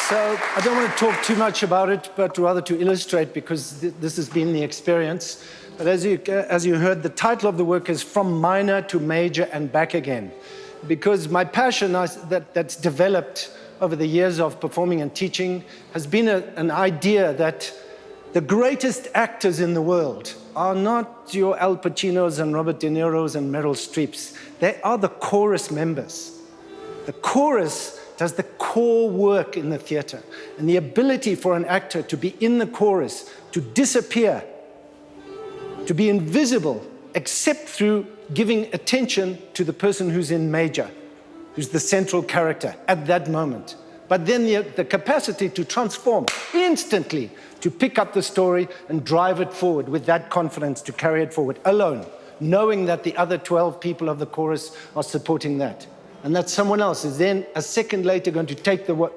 So I don't want to talk too much about it, but rather to illustrate, because this has been the experience. But as you heard, the title of the work is From Minor to Major and Back Again. Because my passion that's developed over the years of performing and teaching has been an idea that the greatest actors in the world are not your Al Pacinos and Robert De Niros and Meryl Streeps. They are the chorus members. The chorus does the core work in the theater. And the ability for an actor to be in the chorus, to disappear, to be invisible, except through giving attention to the person who's in major, who's the central character at that moment. But then the capacity to transform instantly, to pick up the story and drive it forward with that confidence, to carry it forward alone, knowing that the other 12 people of the chorus are supporting that. And that someone else is then a second later going to take the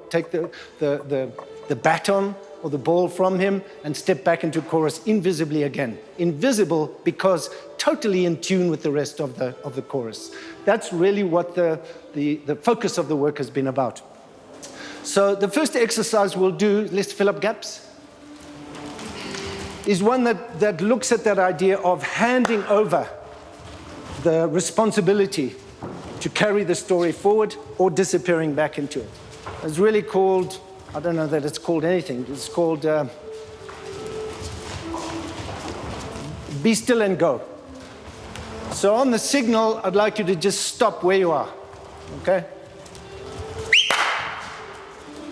baton or the ball from him and step back into chorus invisibly again. Invisible because totally in tune with the rest of the chorus. That's really what the focus of the work has been about. So the first exercise we'll do, let's fill up gaps, is one that looks at that idea of handing over the responsibility to carry the story forward or disappearing back into it. It's really called, I don't know that it's called anything, it's called Be Still and Go. So on the signal, I'd like you to just stop where you are, okay?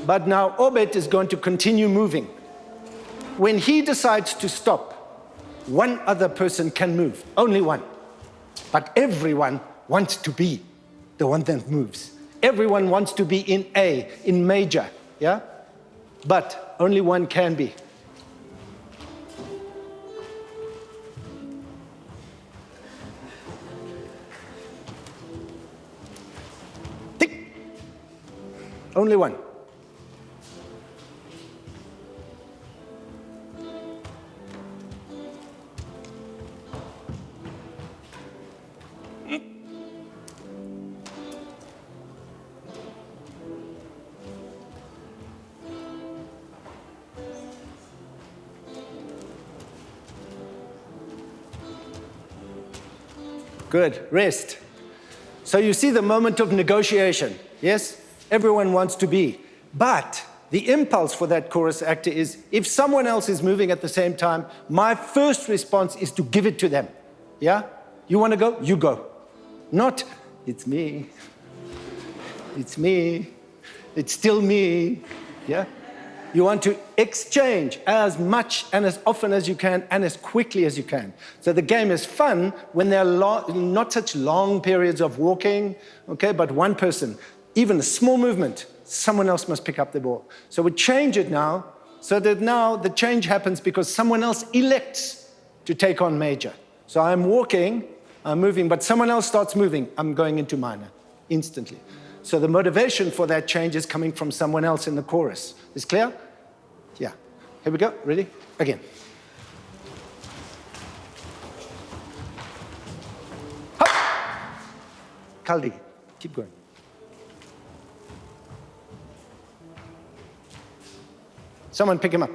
But now Obed is going to continue moving. When he decides to stop, one other person can move, only one. But everyone wants to be the one that moves. Everyone wants to be in A, in major, yeah? But only one can be. Tick. Only one. Good, rest. So you see the moment of negotiation, yes? Everyone wants to be. But the impulse for that chorus actor is, if someone else is moving at the same time, my first response is to give it to them, yeah? You want to go? You go. Not, it's me, it's still me, yeah? You want to exchange as much and as often as you can and as quickly as you can. So the game is fun when there are not such long periods of walking, okay, but one person, even a small movement, someone else must pick up the ball. So we change it now, so that now the change happens because someone else elects to take on major. So I'm walking, I'm moving, but someone else starts moving, I'm going into minor, instantly. So the motivation for that change is coming from someone else in the chorus. Is clear? Yeah. Here we go. Ready? Again. Hop! Kaldi. Keep going. Someone pick him up.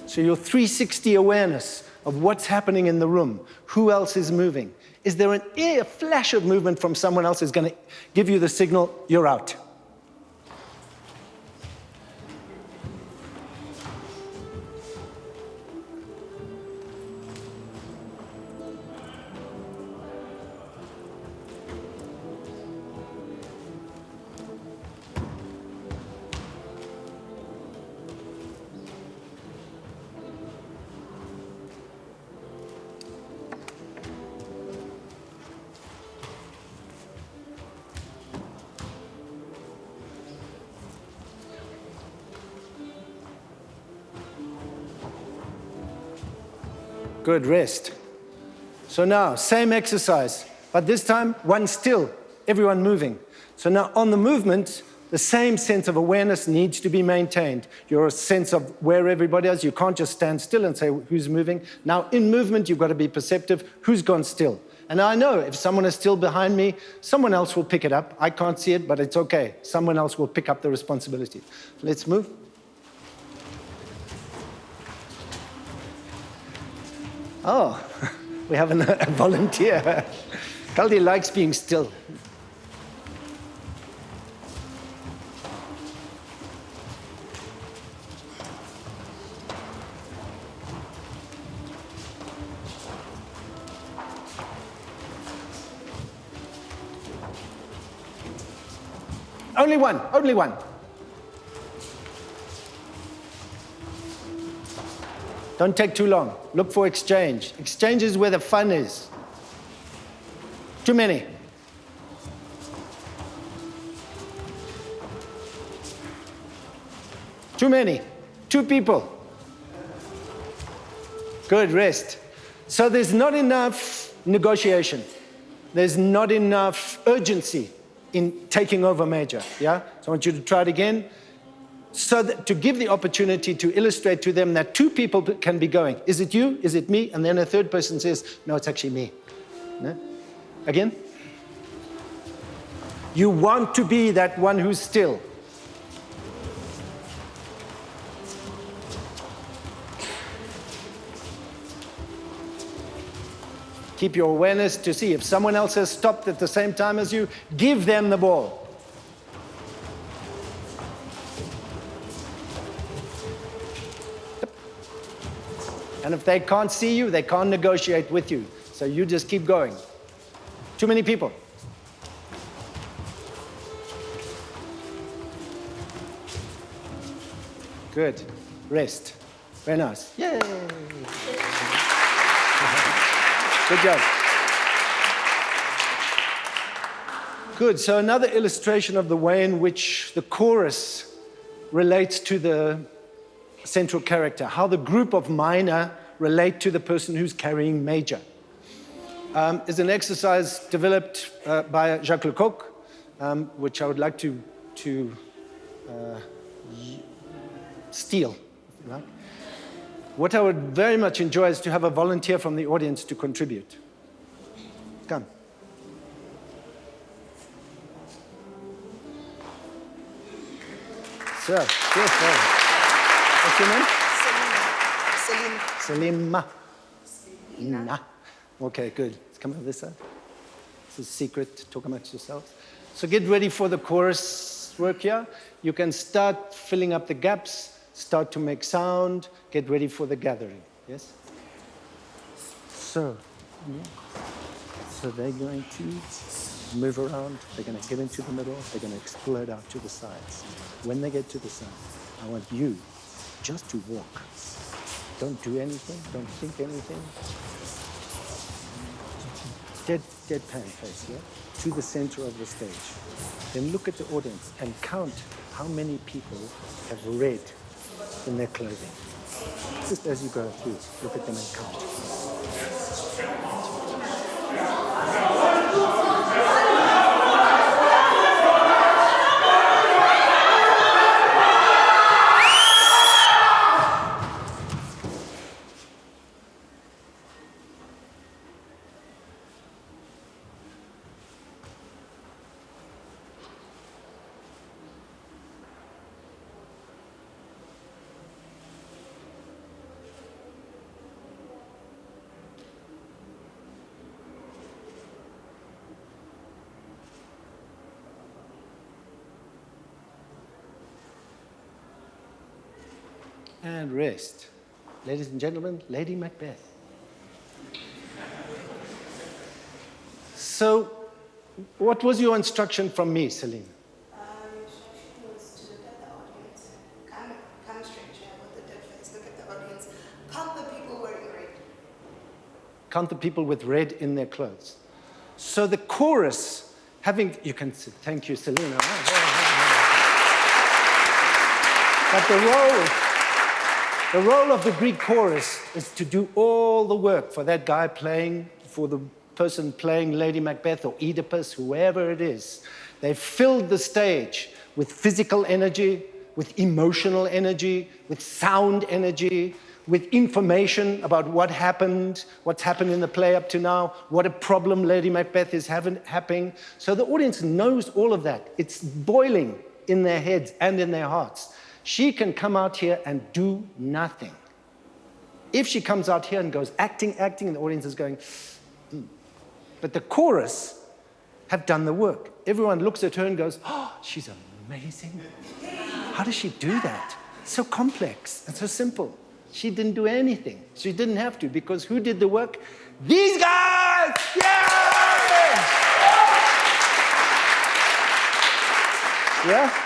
So your 360 awareness of what's happening in the room, who else is moving. Is there a flash of movement from someone else is going to give you the signal, you're out. Good, rest. So now, same exercise, but this time, one still, everyone moving. So now on the movement, The same sense of awareness needs to be maintained. Your sense of where everybody is, you can't just stand still and say, who's moving? Now, in movement, you've got to be perceptive. Who's gone still? And I know if someone is still behind me, someone else will pick it up. I can't see it, but it's okay. Someone else will pick up the responsibility. Let's move. Oh, we have a volunteer. Kaldi likes being still. Only one, only one. Don't take too long. Look for exchange. Exchange is where the fun is. Too many. Too many. 2 people. Good, rest. So there's not enough negotiation. There's not enough urgency in taking over major, yeah? So I want you to try it again. So that to give the opportunity to illustrate to them that 2 people can be going. Is it you? Is it me? And then a third person says, no, it's actually me. No? Again. You want to be that one who's still. Keep your awareness to see if someone else has stopped at the same time as you, give them the ball. And if they can't see you, they can't negotiate with you. So you just keep going. Too many people. Good. Rest. Very nice. Yay! Good job. Good. So another illustration of the way in which the chorus relates to the central character, how the group of minor relate to the person who's carrying major. Is an exercise developed by Jacques Lecoq, which I would like to steal, if you like. What I would very much enjoy is to have a volunteer from the audience to contribute. Come. So, yes, what's your name? Selima. Selima. Okay, good. Let's come over this side. This is secret. Talk amongst yourselves. So get ready for the chorus work here. You can start filling up the gaps. Start to make sound, get ready for the gathering, yes? So they're going to move around, they're going to get into the middle, they're going to explode out to the sides. When they get to the sides, I want you just to walk. Don't do anything, don't think anything. Deadpan face, yeah? To the center of the stage. Then look at the audience and count how many people have red in their clothing. Just as you go through, look at them and count. And rest. Ladies and gentlemen, Lady Macbeth. So, what was your instruction from me, Celine? Your instruction was to look at the audience, come straight here with a dead face, look at the audience, count the people wearing red. Count the people with red in their clothes. So the chorus, you can say, thank you, Selena. But the role of the Greek chorus is to do all the work for that guy playing, for the person playing Lady Macbeth or Oedipus, whoever it is. They've filled the stage with physical energy, with emotional energy, with sound energy, with information about what happened, what's happened in the play up to now, what a problem Lady Macbeth is happening. So the audience knows all of that. It's boiling in their heads and in their hearts. She can come out here and do nothing. If she comes out here and goes acting, and the audience is going, But the chorus have done the work. Everyone looks at her and goes, oh, she's amazing. How does she do that? So complex and so simple. She didn't do anything. She didn't have to, because who did the work? These guys! Yeah! Yeah?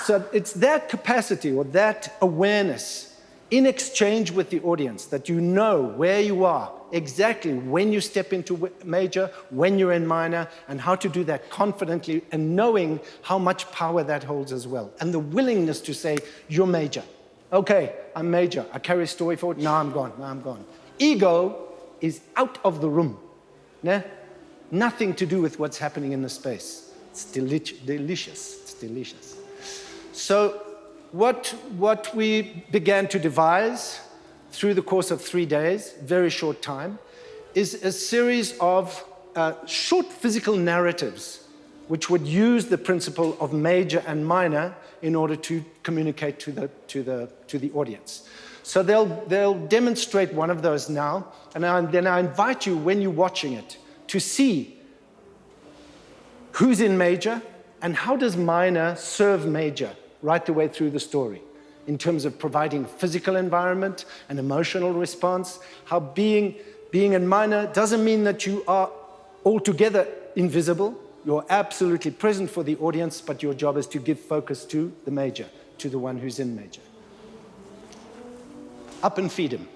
So it's that capacity or that awareness in exchange with the audience that you know where you are, exactly when you step into major, when you're in minor, and how to do that confidently and knowing how much power that holds as well. And the willingness to say, you're major. Okay, I'm major. I carry a story forward. Now I'm gone. Ego is out of the room. Nah? Nothing to do with what's happening in the space. It's delicious. It's delicious. So what we began to devise through the course of 3 days, very short time, is a series of short physical narratives which would use the principle of major and minor in order to communicate to the audience. So they'll demonstrate one of those now, and then I invite you, when you're watching it, to see who's in major and how does minor serve major right the way through the story, in terms of providing physical environment and emotional response, how being in minor doesn't mean that you are altogether invisible. You're absolutely present for the audience, but your job is to give focus to the major, to the one who's in major. Up and feed him.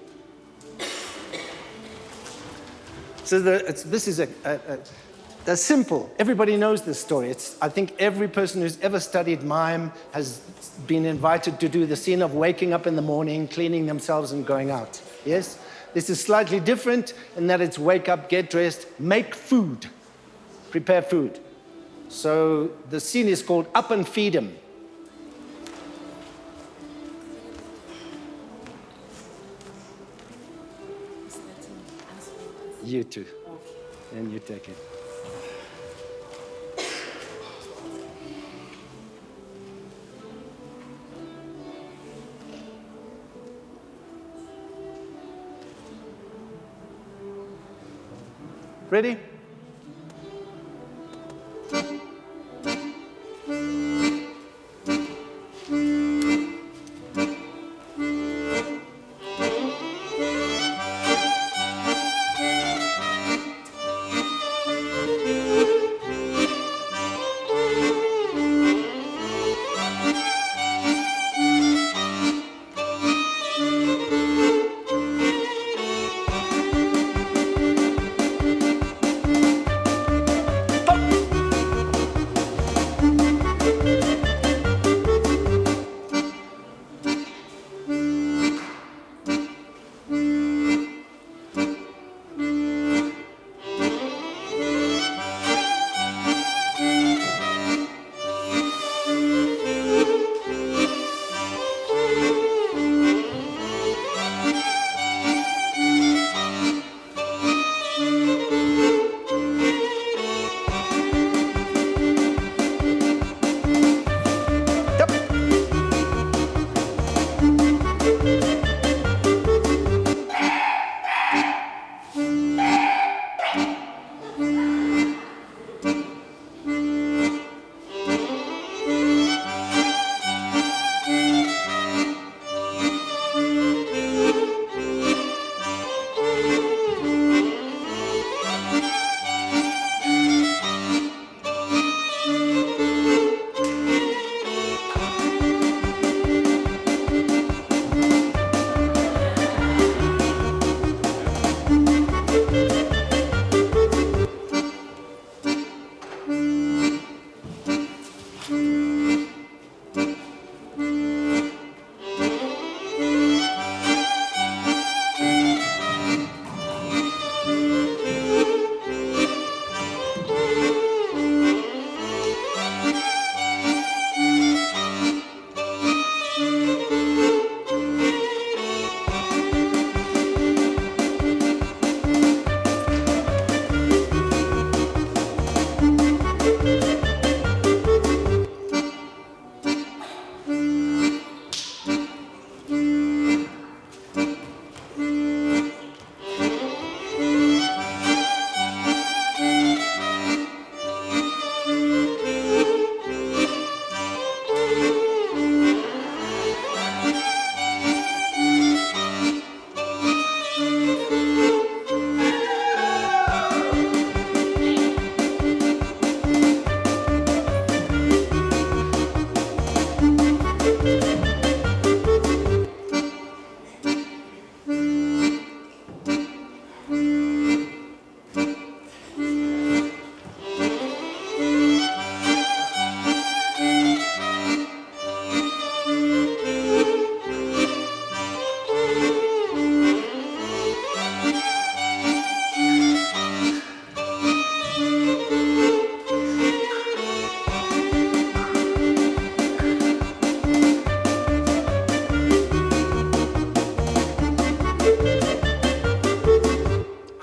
So this is a simple, everybody knows this story. I think every person who's ever studied mime has been invited to do the scene of waking up in the morning, cleaning themselves and going out. Yes? This is slightly different in that it's wake up, get dressed, make food, prepare food. So the scene is called Up and Feed 'Em. You too. And you take it. Ready?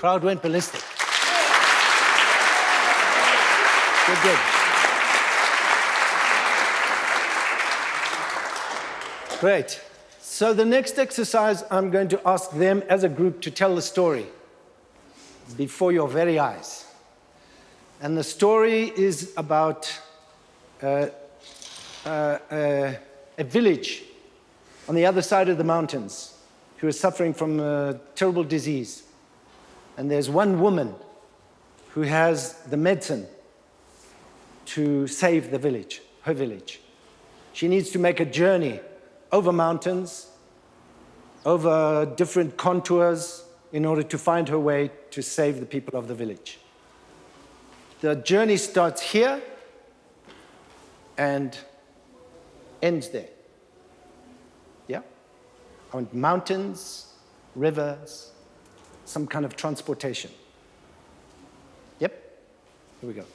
Crowd went ballistic. Good, good. Great. So the next exercise, I'm going to ask them as a group to tell the story before your very eyes. And the story is about a village on the other side of the mountains who is suffering from a terrible disease. And there's one woman who has the medicine to save the village, her village. She needs to make a journey over mountains, over different contours, in order to find her way to save the people of the village. The journey starts here and ends there. Yeah? I want mountains, rivers, some kind of transportation. Yep? Here we go.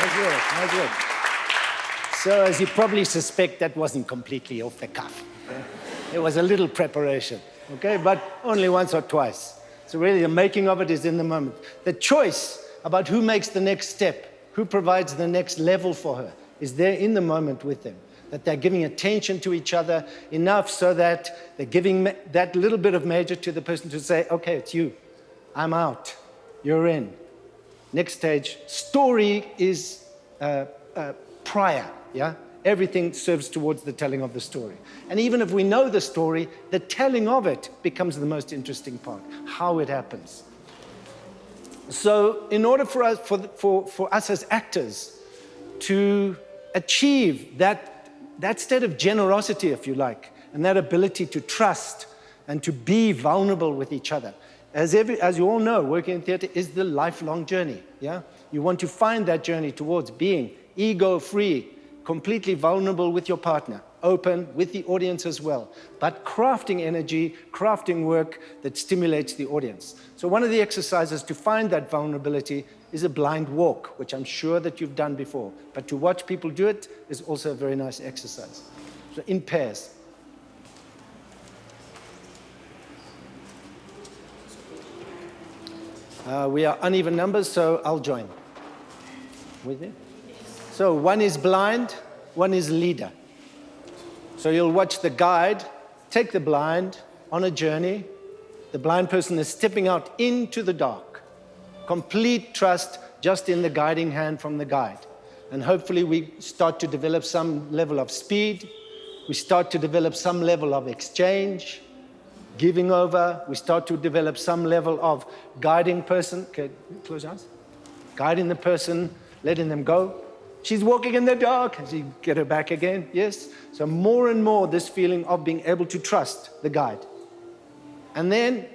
Nice work, nice work. So as you probably suspect, that wasn't completely off the cuff. Okay? It was a little preparation, okay? But only once or twice. So really the making of it is in the moment. The choice about who makes the next step, who provides the next level for her, is there in the moment with them. That they're giving attention to each other enough so that they're giving that little bit of major to the person to say, okay, it's you. I'm out. You're in. Next stage, story is prior, yeah? Everything serves towards the telling of the story. And even if we know the story, the telling of it becomes the most interesting part, how it happens. So in order for us as actors to achieve that state of generosity, if you like, and that ability to trust and to be vulnerable with each other, as you all know, working in theater is the lifelong journey, yeah? You want to find that journey towards being ego-free, completely vulnerable with your partner, open with the audience as well, but crafting energy, crafting work that stimulates the audience. So one of the exercises to find that vulnerability is a blind walk, which I'm sure that you've done before, but to watch people do it is also a very nice exercise. So in pairs. We are uneven numbers, so I'll join. With you? So one is blind, one is leader. So you'll watch the guide take the blind on a journey. The blind person is stepping out into the dark. Complete trust just in the guiding hand from the guide. And hopefully we start to develop some level of speed. We start to develop some level of exchange, giving over. We start to develop some level of guiding person. Okay, close your eyes. Guiding the person, letting them go. She's walking in the dark. As you get her back again, yes? So more and more this feeling of being able to trust the guide. And then,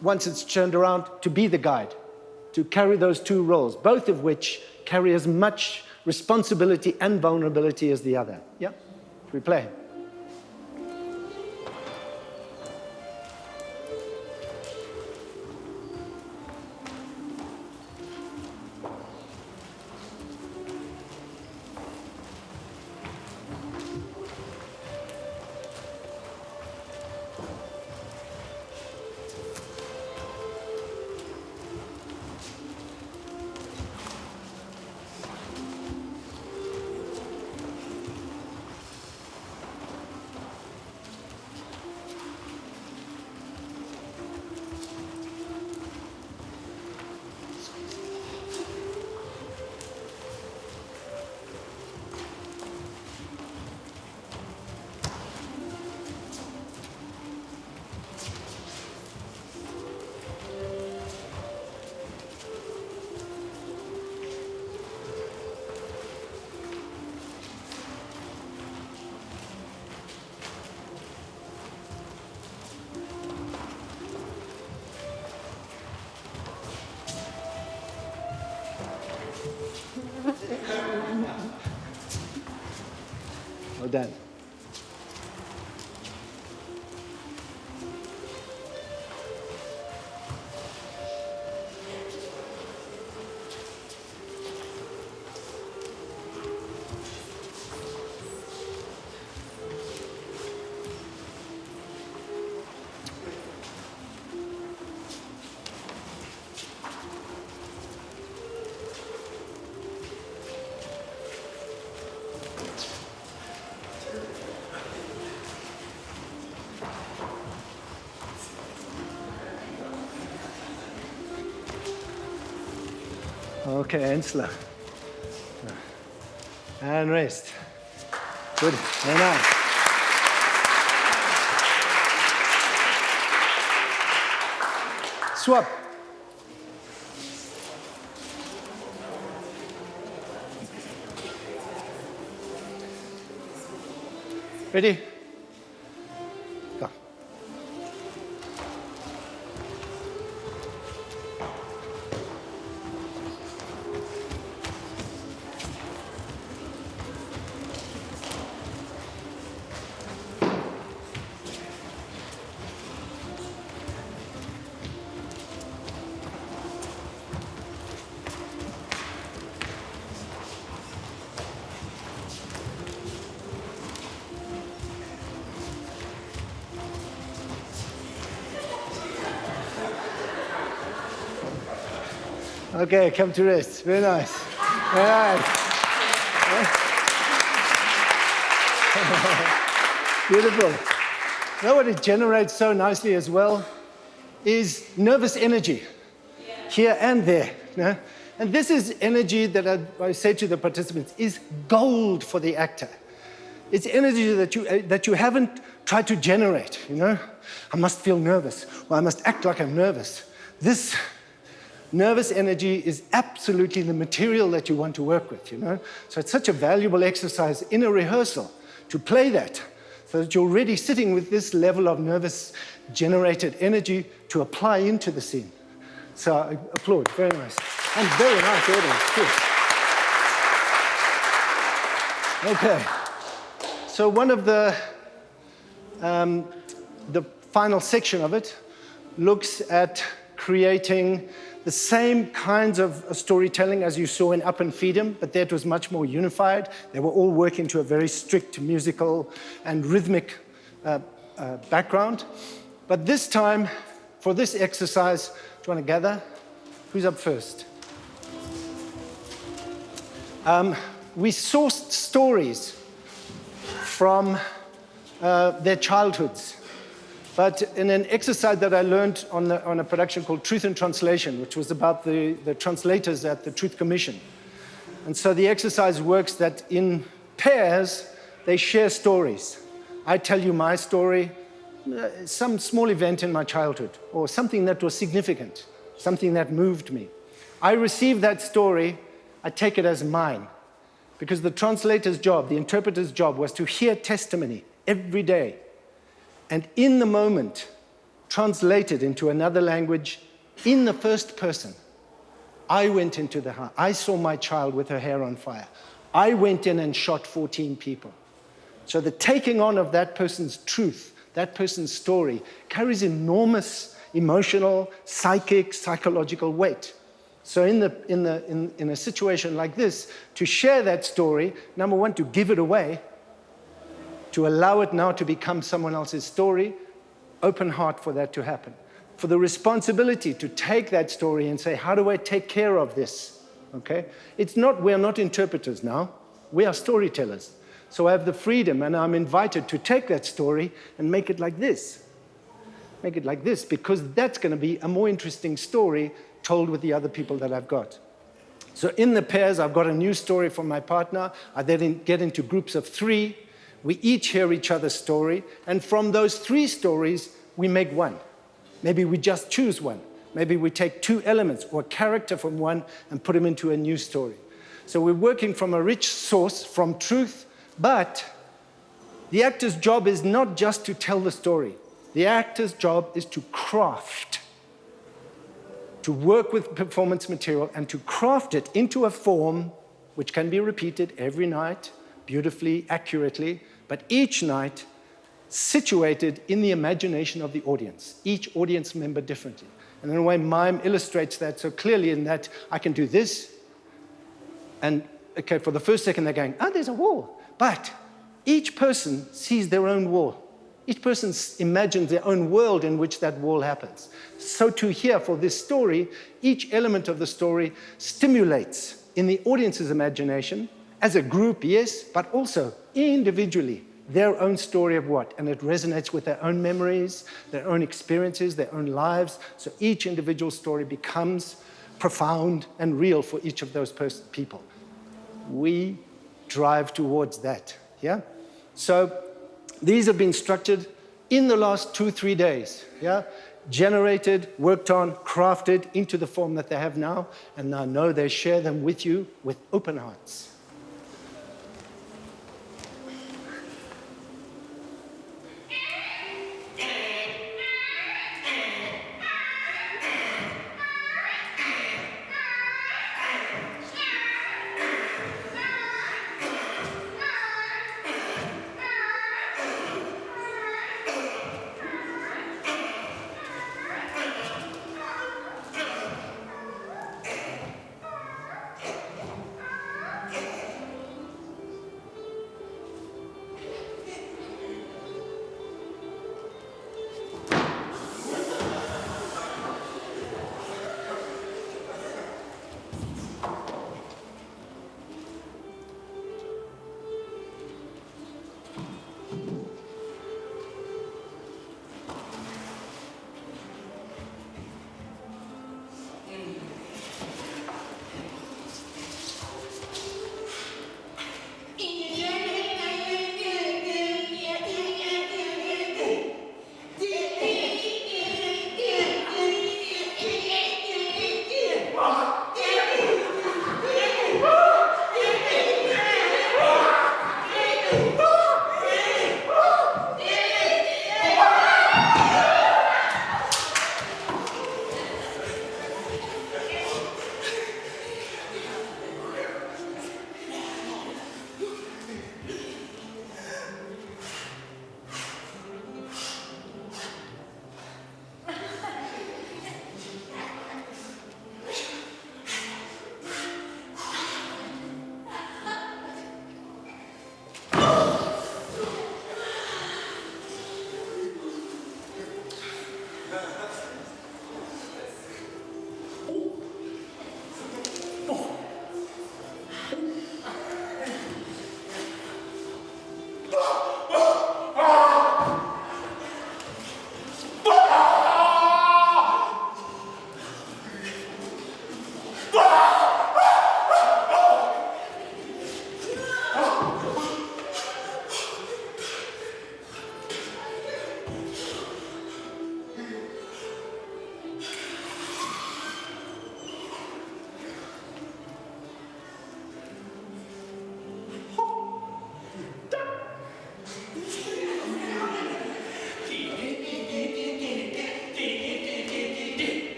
once it's turned around, to be the guide, to carry those two roles, both of which carry as much responsibility and vulnerability as the other. Yeah? We play. Well done. Okay, and slow. And rest. Good, very nice. Swap. Ready? Go. Okay, come to rest. Very nice. Very nice. Beautiful. You know what it generates so nicely as well is nervous energy, here and there. You know? And this is energy that I say to the participants is gold for the actor. It's energy that you haven't tried to generate, you know? I must feel nervous, or I must act like I'm nervous. This nervous energy is absolutely the material that you want to work with, you know? So it's such a valuable exercise in a rehearsal to play that, so that you're already sitting with this level of nervous generated energy to apply into the scene. So I applaud, very nice. And very nice audience, too. Okay. So one of the final section of it looks at creating the same kinds of storytelling as you saw in Up and Feed 'Em, but that was much more unified. They were all working to a very strict musical and rhythmic background. But this time, for this exercise, do you want to gather? Who's up first? We sourced stories from their childhoods. But in an exercise that I learned on a production called Truth and Translation, which was about the translators at the Truth Commission. And so the exercise works that in pairs, they share stories. I tell you my story, some small event in my childhood, or something that was significant, something that moved me. I receive that story, I take it as mine. Because the translator's job, the interpreter's job, was to hear testimony every day. And in the moment, translate it into another language in the first person. I went into the house. I saw my child with her hair on fire. I went in and shot 14 people. So the taking on of that person's truth, that person's story, carries enormous emotional, psychic, psychological weight. So in a situation like this, to share that story, number one, to give it away, to allow it now to become someone else's story, open heart for that to happen. For the responsibility to take that story and say, how do I take care of this? Okay? We're not interpreters now, we are storytellers. So I have the freedom and I'm invited to take that story and make it like this. Make it like this, because that's going to be a more interesting story told with the other people that I've got. So in the pairs, I've got a new story from my partner. I then get into groups of 3. We each hear each other's story, and from those 3 stories, we make one. Maybe we just choose one. Maybe we take 2 elements or a character from one and put them into a new story. So we're working from a rich source, from truth, but the actor's job is not just to tell the story. The actor's job is to craft, to work with performance material and to craft it into a form which can be repeated every night, beautifully, accurately, but each night situated in the imagination of the audience, each audience member differently. And in a way, mime illustrates that so clearly in that I can do this, and okay, for the first second they're going, there's a wall. But each person sees their own wall. Each person imagines their own world in which that wall happens. So too here, for this story, each element of the story stimulates in the audience's imagination, as a group, yes, but also individually, their own story of what? And it resonates with their own memories, their own experiences, their own lives. So each individual story becomes profound and real for each of those people. We drive towards that, yeah? So these have been structured in the last 2-3 days, yeah? Generated, worked on, crafted into the form that they have now, and now know they share them with you with open hearts.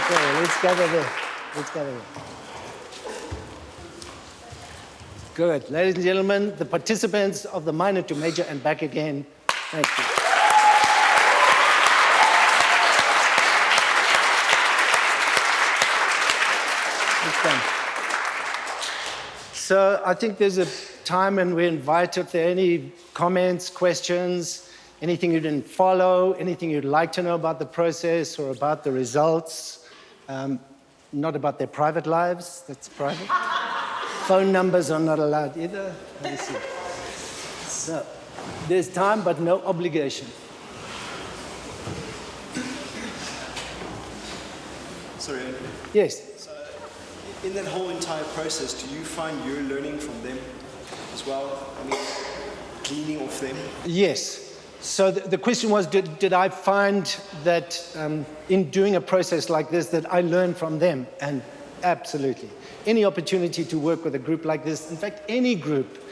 Okay, let's gather there. Let's gather there. Good. Ladies and gentlemen, the participants of the minor to major and back again. Thank you. It's done. So I think there's a time when we invite if there are any comments, questions, anything you didn't follow, anything you'd like to know about the process or about the results. Not about their private lives, that's private. Phone numbers are not allowed either. Let me see. So there's time, but no obligation. Sorry, Andrew. Yes. So, in that whole entire process, do you find you're learning from them as well? I mean, gleaning off them? Yes. So the question was, did I find that in doing a process like this that I learned from them? And absolutely. Any opportunity to work with a group like this, in fact, any group,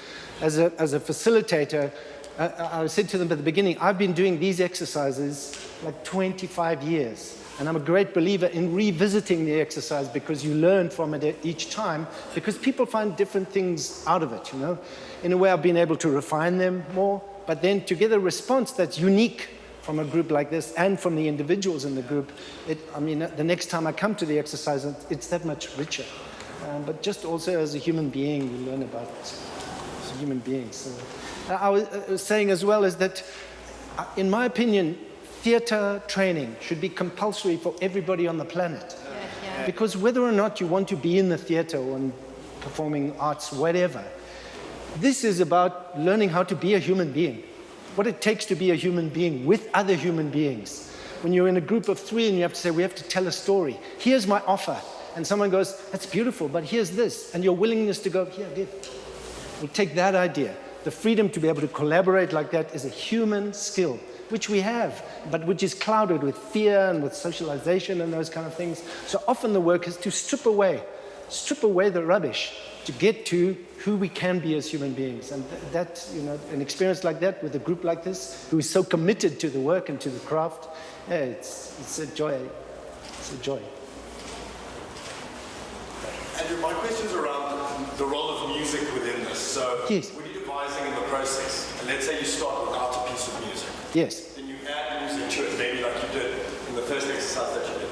as a facilitator, I said to them at the beginning, I've been doing these exercises like 25 years. And I'm a great believer in revisiting the exercise because you learn from it each time, because people find different things out of it, you know. In a way, I've been able to refine them more, but then to get a response that's unique from a group like this and from the individuals in the group, the next time I come to the exercise, it's that much richer. But just also as a human being, you learn about it as a human being. So I was saying as well is that, in my opinion, theater training should be compulsory for everybody on the planet. Yeah. Because whether or not you want to be in the theater or in performing arts, whatever, this is about learning how to be a human being, what it takes to be a human being with other human beings. When you're in a group of 3 and you have to say, we have to tell a story. Here's my offer. And someone goes, that's beautiful, but here's this. And your willingness to go, here, give. We'll take that idea. The freedom to be able to collaborate like that is a human skill, which we have, but which is clouded with fear and with socialization and those kind of things. So often the work is to strip away the rubbish to get to who we can be as human beings. And that, you know, an experience like that with a group like this, who is so committed to the work and to the craft, it's a joy. It's a joy. Andrew, my question's around the role of music within this. So yes. When you're devising in the process, and let's say you start without a piece of music. Yes. Then you add music to it, maybe like you did in the first exercise that you did.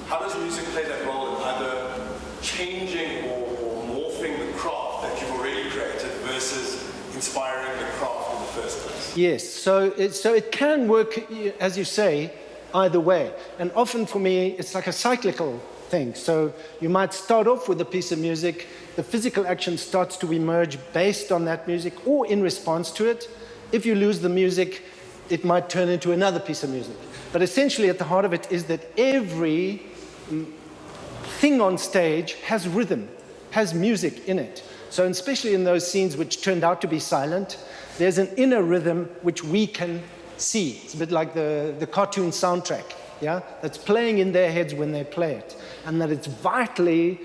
How does music play that role in either changing or morphing the craft that you've already created versus inspiring the craft in the first place? Yes, so it can work, as you say, either way. And often for me, it's like a cyclical thing. So you might start off with a piece of music, the physical action starts to emerge based on that music or in response to it. If you lose the music, it might turn into another piece of music. But essentially at the heart of it is that every thing on stage has rhythm, has music in it. So especially in those scenes which turned out to be silent, there's an inner rhythm which we can see. It's a bit like the cartoon soundtrack, yeah, that's playing in their heads when they play it, and that it's vitally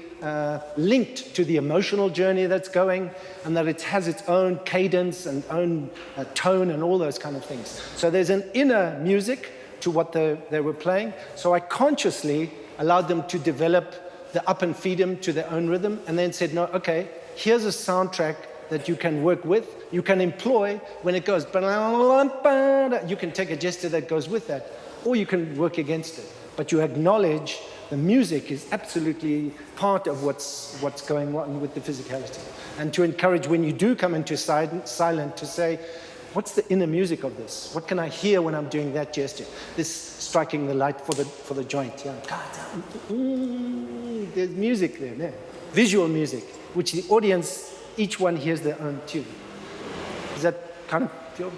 linked to the emotional journey that's going, and that it has its own cadence and own tone and all those kind of things. So there's an inner music to what they were playing. So I consciously allowed them to develop the up and feed them to their own rhythm, and then said, no, okay, here's a soundtrack that you can work with, you can employ when it goes, you can take a gesture that goes with that, or you can work against it. But you acknowledge the music is absolutely part of what's going on with the physicality. And to encourage when you do come into silent to say, what's the inner music of this? What can I hear when I'm doing that gesture? This striking the light for the joint. Yeah. There's music there. Visual music, which the audience, each one hears their own tune. Is that kind of feel?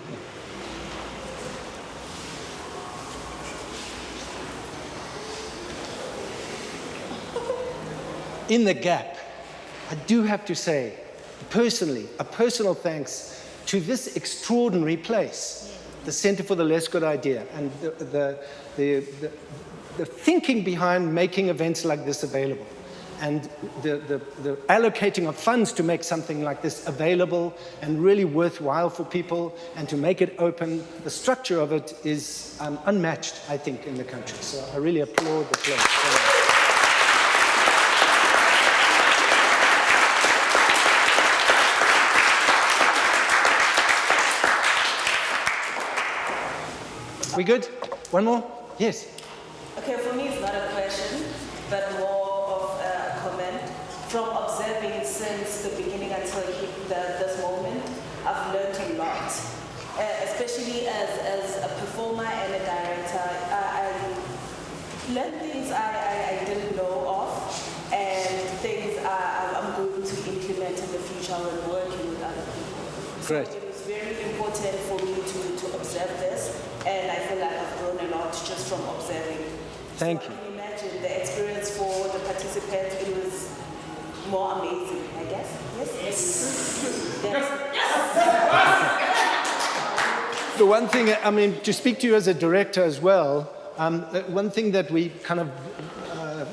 In the gap, I do have to say, personally, a personal thanks to this extraordinary place, the Center for the Less Good Idea, and the thinking behind making events like this available, and the allocating of funds to make something like this available and really worthwhile for people, and to make it open. The structure of it is unmatched, I think, in the country. So I really applaud the place. We good? One more? Yes. Okay, for me it's not a question, but more of a comment. From observing since the beginning until this moment, I've learned a lot. Especially as a performer and a director, I learned things I didn't know of, and things I'm going to implement in the future when working with other people. Great. So it was very important for me to observe this, and I feel like I've grown a lot just from observing. Thank so you. I can imagine the experience for the participants, it was more amazing, I guess. Yes? Yes. The one thing, I mean, to speak to you as a director as well, one thing that we kind of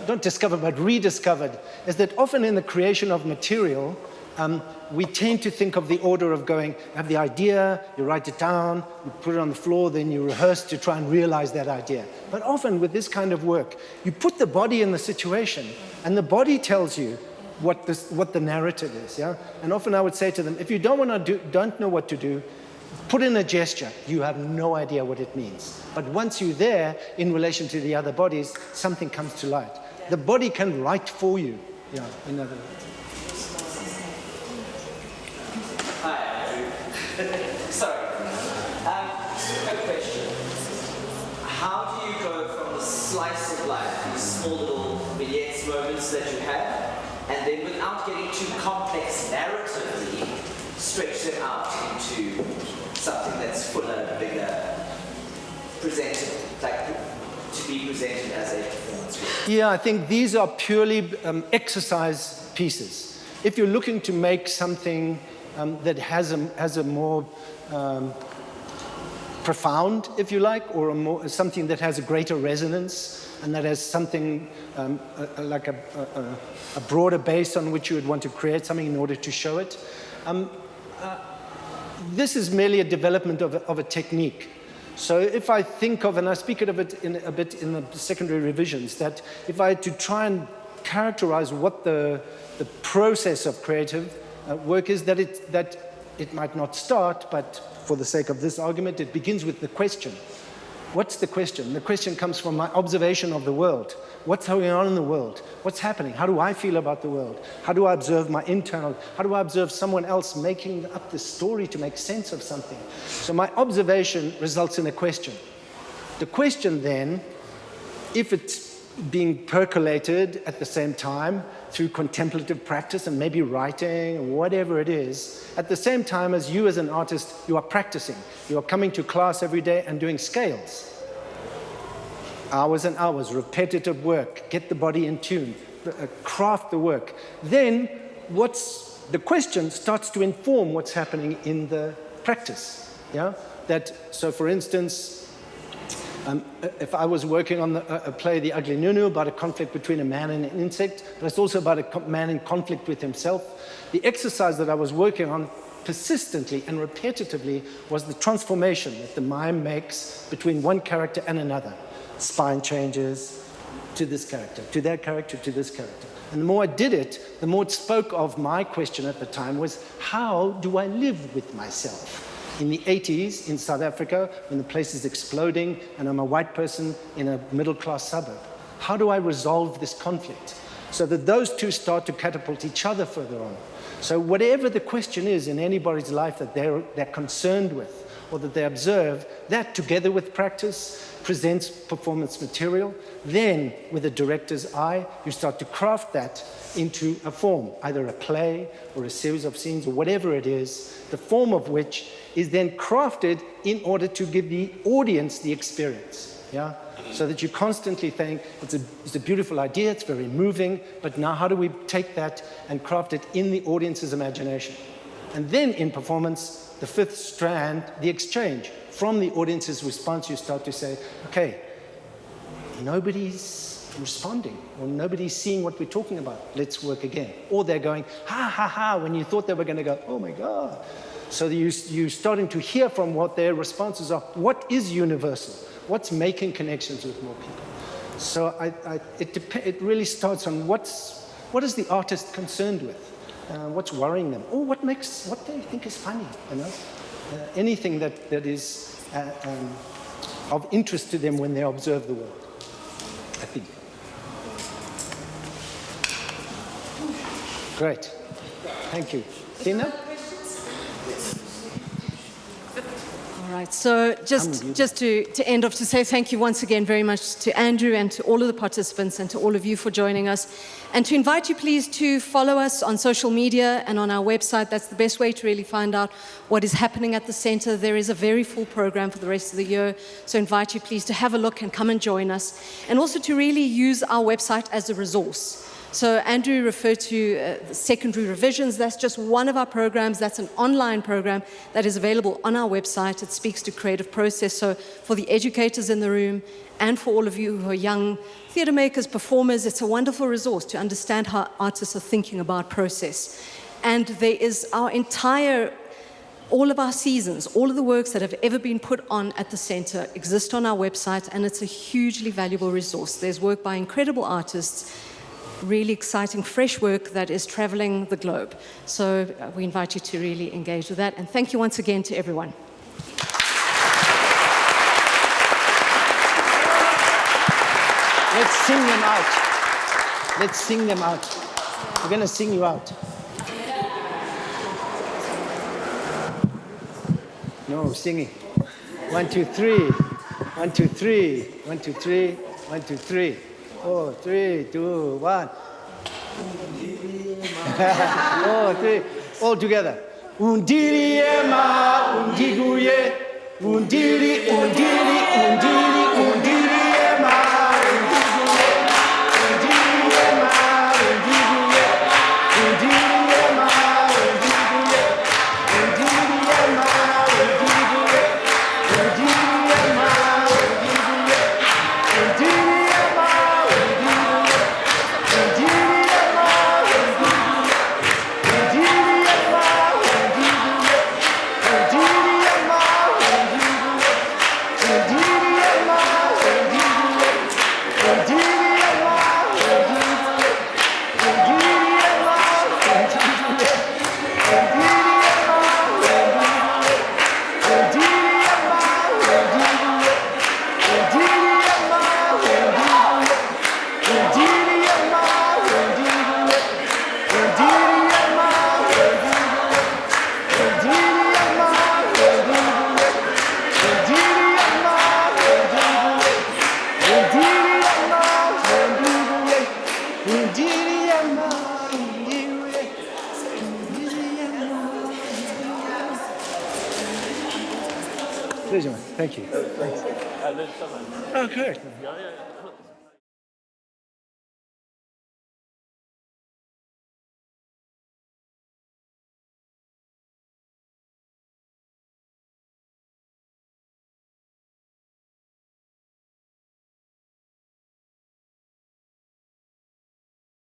don't discover but rediscovered is that often in the creation of material, we tend to think of the order of going, have the idea, you write it down, you put it on the floor, then you rehearse to try and realize that idea. But often with this kind of work, you put the body in the situation, and the body tells you what the narrative is. Yeah? And often I would say to them, if you don't know what to do, put in a gesture. You have no idea what it means. But once you're there, in relation to the other bodies, something comes to light. The body can write for you. Yeah, in other words. Hi, Andrew. Sorry. Quick question. How do you go from the slice of life, these small little vignettes, moments that you have, and then without getting too complex narratively, stretch them out into something that's fuller, bigger, presentable, like to be presented as a performance work? Yeah, I think these are purely exercise pieces. If you're looking to make something that has a more profound, if you like, or something that has a greater resonance, and that has something like a broader base on which you would want to create something in order to show it. This is merely a development of a technique. So if I think of, and I speak of it a bit in the secondary revisions, that if I had to try and characterize what the process of creative work is, that it might not start, but for the sake of this argument, it begins with the question. What's the question? The question comes from my observation of the world. What's going on in the world? What's happening? How do I feel about the world? How do I observe my internal? How do I observe someone else making up the story to make sense of something? So my observation results in a question. The question then, if it's being percolated at the same time through contemplative practice and maybe writing or whatever it is, at the same time as you as an artist, you are practicing. You are coming to class every day and doing scales. Hours and hours, repetitive work, get the body in tune, craft the work. Then the question starts to inform what's happening in the practice. Yeah? So for instance, if I was working on a play, The Ugly Nunu, about a conflict between a man and an insect, but it's also about a man in conflict with himself, the exercise that I was working on persistently and repetitively was the transformation that the mime makes between one character and another. Spine changes to this character, to that character, to this character. And the more I did it, the more it spoke of my question at the time was, how do I live with myself? In the 80s in South Africa, when the place is exploding and I'm a white person in a middle-class suburb, how do I resolve this conflict? So that those two start to catapult each other further on. So whatever the question is in anybody's life that they're concerned with or that they observe, that together with practice presents performance material. Then, with a director's eye, you start to craft that into a form, either a play or a series of scenes or whatever it is, the form of which is then crafted in order to give the audience the experience. Yeah? So that you constantly think, it's a beautiful idea, it's very moving, but now how do we take that and craft it in the audience's imagination? And then in performance, the fifth strand, the exchange. From the audience's response, you start to say, okay, nobody's responding, or nobody's seeing what we're talking about. Let's work again. Or they're going, ha, ha, ha, when you thought they were going to go, oh my God. So you're starting to hear from what their responses are. What is universal? What's making connections with more people? So it really starts on what is the artist concerned with? What's worrying them? Or what they think is funny, you know? Anything that is of interest to them when they observe the world. I think. Great. Thank you. Tina? All right, so just to end off, to say thank you once again very much to Andrew and to all of the participants and to all of you for joining us. And to invite you please to follow us on social media and on our website. That's the best way to really find out what is happening at the center. There is a very full program for the rest of the year. So I invite you please to have a look and come and join us. And also to really use our website as a resource. So Andrew referred to secondary revisions. That's just one of our programs. That's an online program that is available on our website. It speaks to creative process. So for the educators in the room and for all of you who are young theatre makers, performers, it's a wonderful resource to understand how artists are thinking about process. And there is all of our seasons, all of the works that have ever been put on at the center exist on our website, and it's a hugely valuable resource. There's work by incredible artists, really exciting, fresh work that is traveling the globe. So we invite you to really engage with that. And thank you once again to everyone. Let's sing them out. Let's sing them out. We're going to sing you out. No, singing. 1, 2, 3. 1, 2, 3. 1, 2, 3. 1, 2, 3. 4, 3, 2, 1. 4, 3. All together. Undiri ema, undiguye. Undiri, undiri, undiri, undiri ema. Undiri ema, undiguye. Undiri ema, undiguye. Undiri ema, undiguye. Undiri ema, undiguye. Undiri ema. Thank you. Thanks. Oh, good.